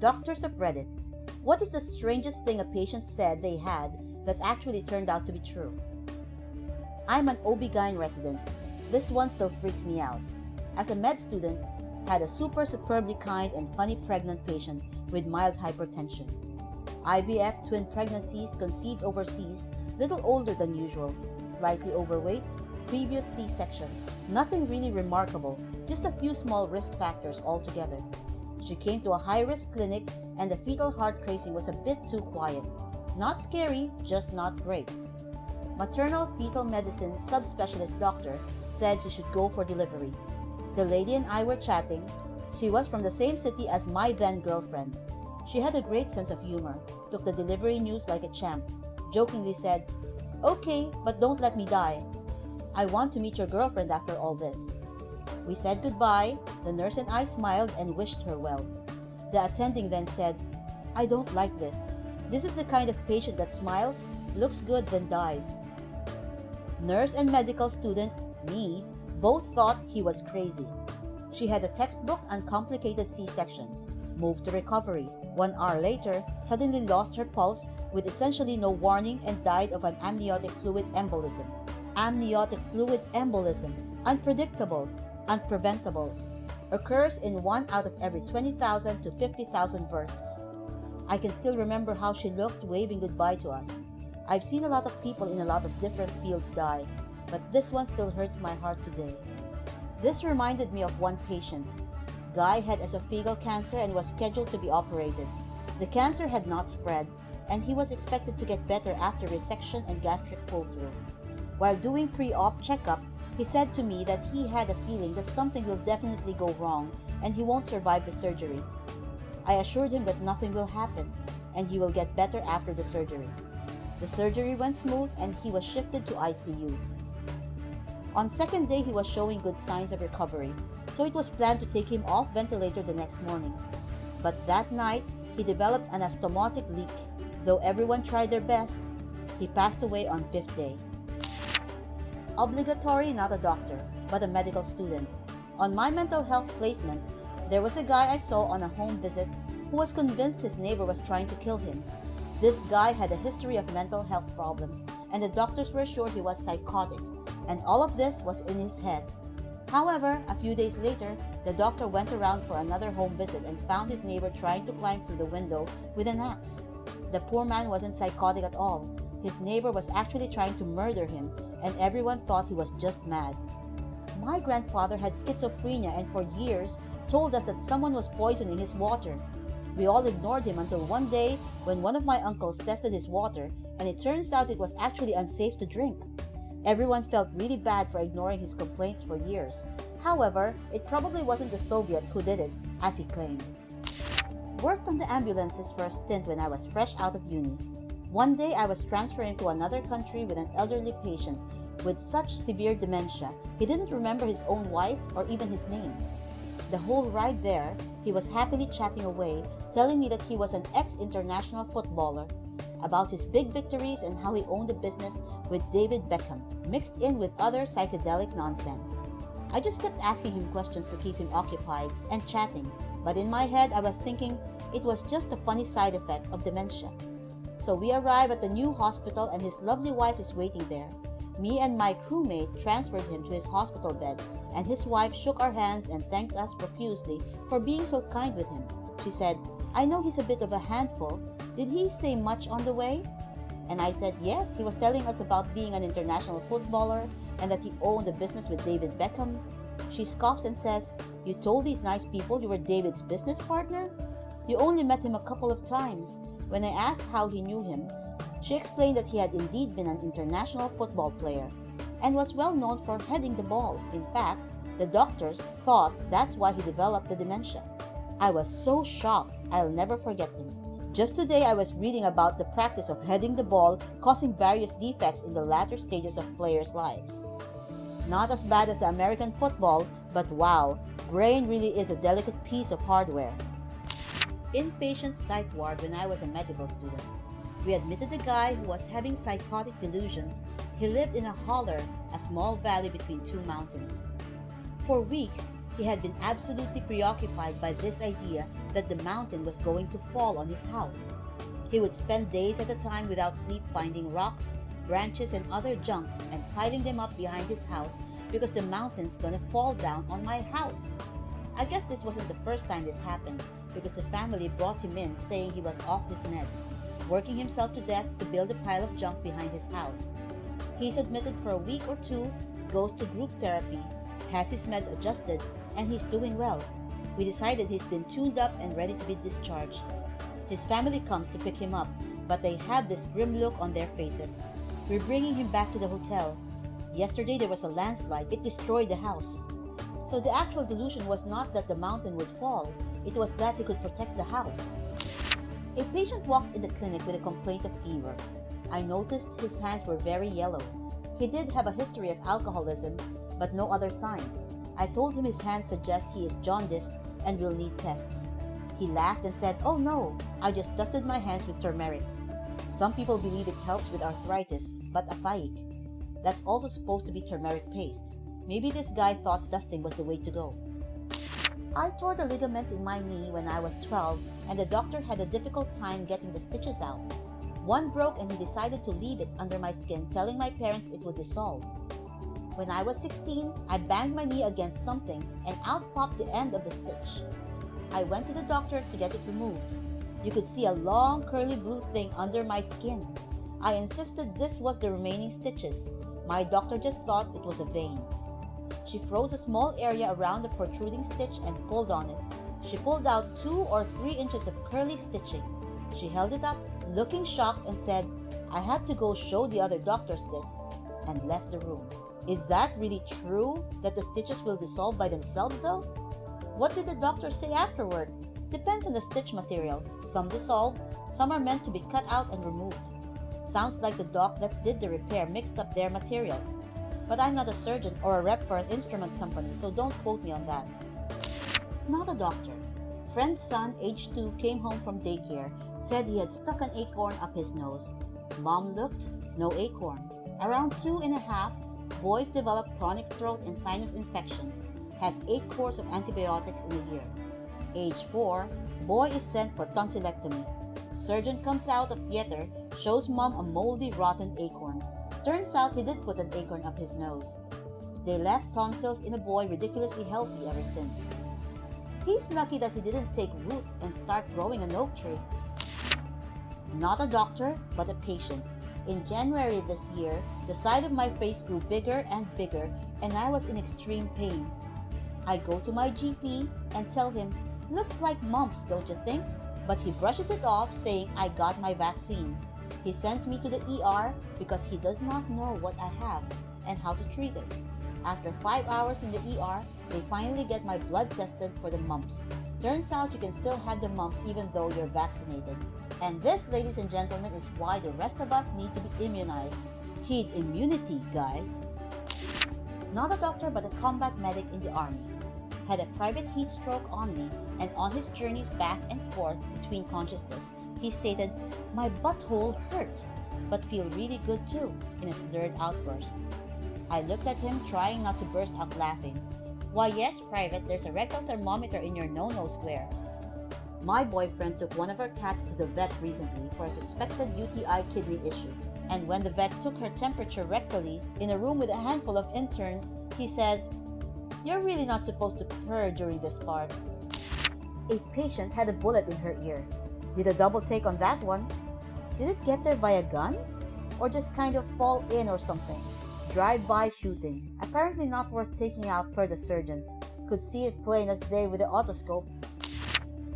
Doctors of Reddit. What is the strangest thing a patient said they had that actually turned out to be true? I'm an OB-GYN resident. This one still freaks me out. As a med student, had a superbly kind and funny pregnant patient with mild hypertension. IVF twin pregnancies conceived overseas, little older than usual, slightly overweight, previous C-section. Nothing really remarkable, just a few small risk factors altogether. She came to a high-risk clinic and the fetal heart racing was a bit too quiet. Not scary, just not great. Maternal fetal medicine subspecialist doctor said she should go for delivery. The lady and I were chatting. She was from the same city as my then girlfriend. She had a great sense of humor, took the delivery news like a champ, jokingly said, "Okay, but don't let me die. I want to meet your girlfriend after all this." We said goodbye. The nurse and I smiled and wished her well. The attending then said, "I don't like this. This is the kind of patient that smiles, looks good, then dies." Nurse and medical student, me, both thought he was crazy. She had a textbook uncomplicated C-section, moved to recovery. 1 hour later, suddenly lost her pulse with essentially no warning and died of an amniotic fluid embolism. Amniotic fluid embolism, unpredictable, unpreventable, occurs in 1 out of every 20,000 to 50,000 births. I can still remember how she looked waving goodbye to us. I've seen a lot of people in a lot of different fields die, but this one still hurts my heart today. This reminded me of one patient. Guy had esophageal cancer and was scheduled to be operated. The cancer had not spread, and he was expected to get better after resection and gastric pull-through. While doing pre-op checkup, he said to me that he had a feeling that something will definitely go wrong and he won't survive the surgery. I assured him that nothing will happen and he will get better after the surgery. The surgery went smooth and he was shifted to ICU. On second day, he was showing good signs of recovery, so it was planned to take him off ventilator the next morning. But that night, he developed an anastomotic leak. Though everyone tried their best, he passed away on 5th day. Obligatory, not a doctor, but a medical student. On my mental health placement, there was a guy I saw on a home visit who was convinced his neighbor was trying to kill him. This guy had a history of mental health problems, and the doctors were sure he was psychotic, and all of this was in his head. However, a few days later, the doctor went around for another home visit and found his neighbor trying to climb through the window with an axe. The poor man wasn't psychotic at all. His neighbor was actually trying to murder him, and everyone thought he was just mad. My grandfather had schizophrenia and for years told us that someone was poisoning his water. We all ignored him until one day when one of my uncles tested his water and it turns out it was actually unsafe to drink. Everyone felt really bad for ignoring his complaints for years. However, it probably wasn't the Soviets who did it, as he claimed. Worked on the ambulances for a stint when I was fresh out of uni. One day I was transferring to another country with an elderly patient with such severe dementia, he didn't remember his own wife or even his name. The whole ride there, he was happily chatting away, telling me that he was an ex-international footballer, about his big victories and how he owned a business with David Beckham, mixed in with other psychedelic nonsense. I just kept asking him questions to keep him occupied and chatting, but in my head I was thinking it was just a funny side effect of dementia. So we arrive at the new hospital and his lovely wife is waiting there. Me and my crewmate transferred him to his hospital bed, and his wife shook our hands and thanked us profusely for being so kind with him. She said, "I know he's a bit of a handful. Did he say much on the way?" And I said, "Yes, he was telling us about being an international footballer and that he owned a business with David Beckham." She scoffs and says, "You told these nice people you were David's business partner? You only met him a couple of times." When I asked how he knew him, she explained that he had indeed been an international football player and was well known for heading the ball. In fact, the doctors thought that's why he developed the dementia. I was so shocked, I'll never forget him. Just today I was reading about the practice of heading the ball causing various defects in the latter stages of players' lives. Not as bad as the American football, but wow, brain really is a delicate piece of hardware. Inpatient psych ward when I was a medical student. We admitted a guy who was having psychotic delusions. He lived in a holler, a small valley between two mountains. For weeks, He had been absolutely preoccupied by this idea that the mountain was going to fall on his house. He would spend days at a time without sleep finding rocks, branches, and other junk and piling them up behind his house because the mountain's gonna fall down on my house. I guess this wasn't the first time this happened because the family brought him in saying he was off his meds, working himself to death to build a pile of junk behind his house. He's admitted for a week or two, goes to group therapy, has his meds adjusted, and he's doing well. We decided he's been tuned up and ready to be discharged. His family comes to pick him up, but they have this grim look on their faces. We're bringing him back to the hotel. Yesterday there was a landslide. It destroyed the house. So the actual delusion was not that the mountain would fall. It was that he could protect the house. A patient walked in the clinic with a complaint of fever. I noticed his hands were very yellow. He did have a history of alcoholism, but no other signs. I told him his hands suggest he is jaundiced and will need tests. He laughed and said, "Oh no, I just dusted my hands with turmeric." Some people believe it helps with arthritis, but afaik. That's also supposed to be turmeric paste. Maybe this guy thought dusting was the way to go. I tore the ligaments in my knee when I was 12, and the doctor had a difficult time getting the stitches out. One broke and he decided to leave it under my skin, telling my parents it would dissolve. When I was 16, I banged my knee against something and out popped the end of the stitch. I went to the doctor to get it removed. You could see a long curly blue thing under my skin. I insisted this was the remaining stitches. My doctor just thought it was a vein. She froze a small area around the protruding stitch and pulled on it. She pulled out 2 or 3 inches of curly stitching. She held it up, looking shocked, and said, "I have to go show the other doctors this," and left the room. Is that really true, that the stitches will dissolve by themselves though? What did the doctor say afterward? Depends on the stitch material. Some dissolve, some are meant to be cut out and removed. Sounds like the doc that did the repair mixed up their materials. But I'm not a surgeon or a rep for an instrument company, so don't quote me on that. Not a doctor. Friend's son, age 2, came home from daycare, said he had stuck an acorn up his nose. Mom looked, no acorn. Around 2.5, boys develop chronic throat and sinus infections, has 8 courses of antibiotics in a year. Age 4, boy is sent for tonsillectomy. Surgeon comes out of theater, shows mom a moldy, rotten acorn. Turns out he did put an acorn up his nose. They left tonsils in a boy ridiculously healthy ever since. He's lucky that he didn't take root and start growing an oak tree. Not a doctor, but a patient. In January of this year, the side of my face grew bigger and bigger, and I was in extreme pain. I go to my GP and tell him, "Looks like mumps, don't you think?" But he brushes it off, saying I got my vaccines. He sends me to the ER because he does not know what I have and how to treat it. After 5 hours in the ER, they finally get my blood tested for the mumps. Turns out you can still have the mumps even though you're vaccinated. And this, ladies and gentlemen, is why the rest of us need to be immunized. Heed immunity, guys. Not a doctor, but a combat medic in the army. Had a private heat stroke on me, and on his journeys back and forth between consciousness, he stated, "My butthole hurt, but feel really good too," in a slurred outburst. I looked at him, trying not to burst out laughing. "Why yes, Private, there's a rectal thermometer in your no-no square." My boyfriend took one of our cats to the vet recently for a suspected UTI kidney issue, and when the vet took her temperature rectally in a room with a handful of interns, he says, "You're really not supposed to purr during this part." A patient had a bullet in her ear. Did a double take on that one. Did it get there by a gun? Or just kind of fall in or something? Drive-by shooting. Apparently not worth taking out per the surgeons. Could see it plain as day with the otoscope.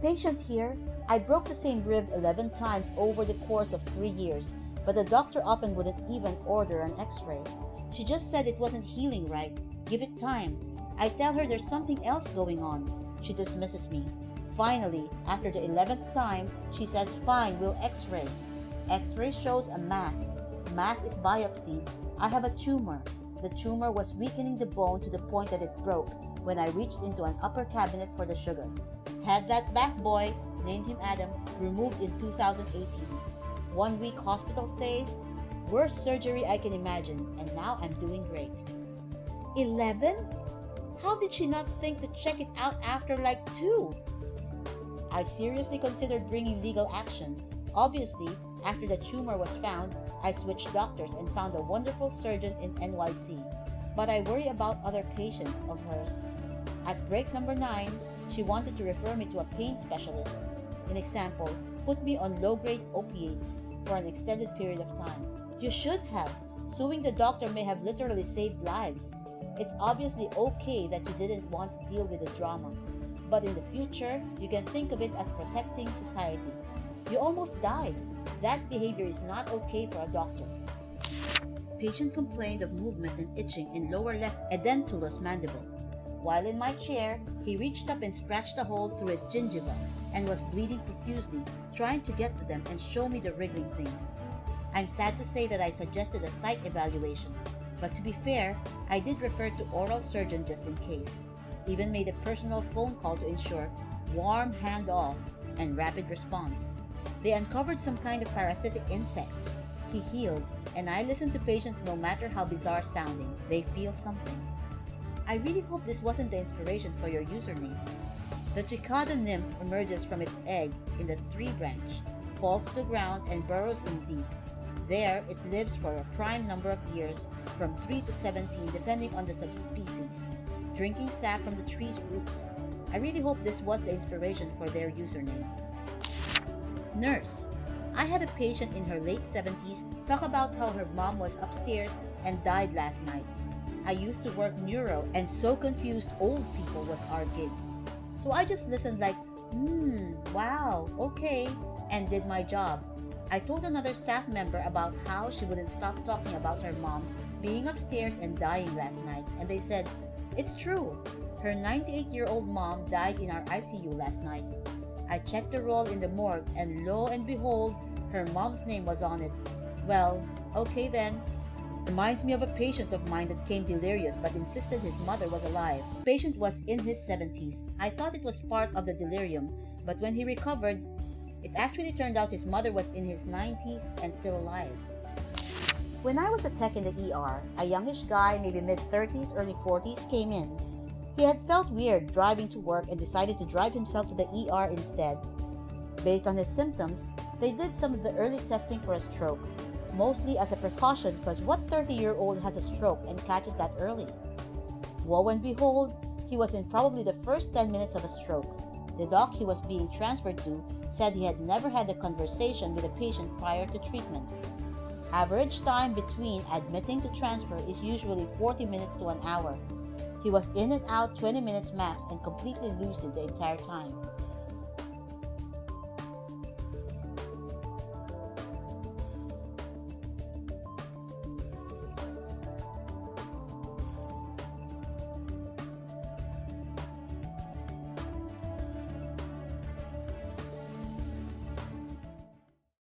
Patient here. I broke the same rib 11 times over the course of 3 years, but the doctor often wouldn't even order an x-ray. She just said it wasn't healing right. Give it time. I tell her there's something else going on. She dismisses me. Finally, after the 11th time, she says, "Fine, we'll x-ray." X-ray shows a mass. Mass is biopsied. I have a tumor. The tumor was weakening the bone to the point that it broke when I reached into an upper cabinet for the sugar. Had that back boy, named him Adam, removed in 2018. 1 week hospital stays, worst surgery I can imagine, and now I'm doing great. 11? How did she not think to check it out after like 2? I seriously considered bringing legal action. Obviously, after the tumor was found, I switched doctors and found a wonderful surgeon in NYC. But I worry about other patients of hers. At break number 9, she wanted to refer me to a pain specialist. In example, put me on low-grade opiates for an extended period of time. You should have. Suing the doctor may have literally saved lives. It's obviously okay that you didn't want to deal with the drama. But in the future, you can think of it as protecting society. You almost died. That behavior is not okay for a doctor. Patient complained of movement and itching in lower left edentulous mandible. While in my chair, he reached up and scratched a hole through his gingiva and was bleeding profusely, trying to get to them and show me the wriggling things. I'm sad to say that I suggested a site evaluation, but to be fair, I did refer to oral surgeon just in case. Even made a personal phone call to ensure warm handoff and rapid response. They uncovered some kind of parasitic insects. He healed, and I listen to patients no matter how bizarre sounding. They feel something. I really hope this wasn't the inspiration for your username. The cicada nymph emerges from its egg in the tree branch, falls to the ground, and burrows in deep. There, it lives for a prime number of years, from 3 to 17 depending on the subspecies, drinking sap from the tree's roots. I really hope this was the inspiration for their username. Nurse. I had a patient in her late 70s talk about how her mom was upstairs and died last night. I used to work neuro, and so confused old people was our gig. So I just listened like, wow, okay, and did my job. I told another staff member about how she wouldn't stop talking about her mom being upstairs and dying last night, and they said, it's true. Her 98-year-old mom died in our ICU last night. I checked the roll in the morgue, and lo and behold, her mom's name was on it. Well, okay then. Reminds me of a patient of mine that came delirious but insisted his mother was alive. The patient was in his 70s. I thought it was part of the delirium, but when he recovered, it actually turned out his mother was in his 90s and still alive. When I was a tech in the ER, a youngish guy, maybe mid-30s, early 40s, came in. He had felt weird driving to work and decided to drive himself to the ER instead. Based on his symptoms, they did some of the early testing for a stroke, mostly as a precaution because what 30-year-old has a stroke and catches that early? Woe and behold, he was in probably the first 10 minutes of a stroke. The doc he was being transferred to said he had never had a conversation with a patient prior to treatment. Average time between admitting to transfer is usually 40 minutes to an hour. He was in and out 20 minutes max and completely lucid the entire time.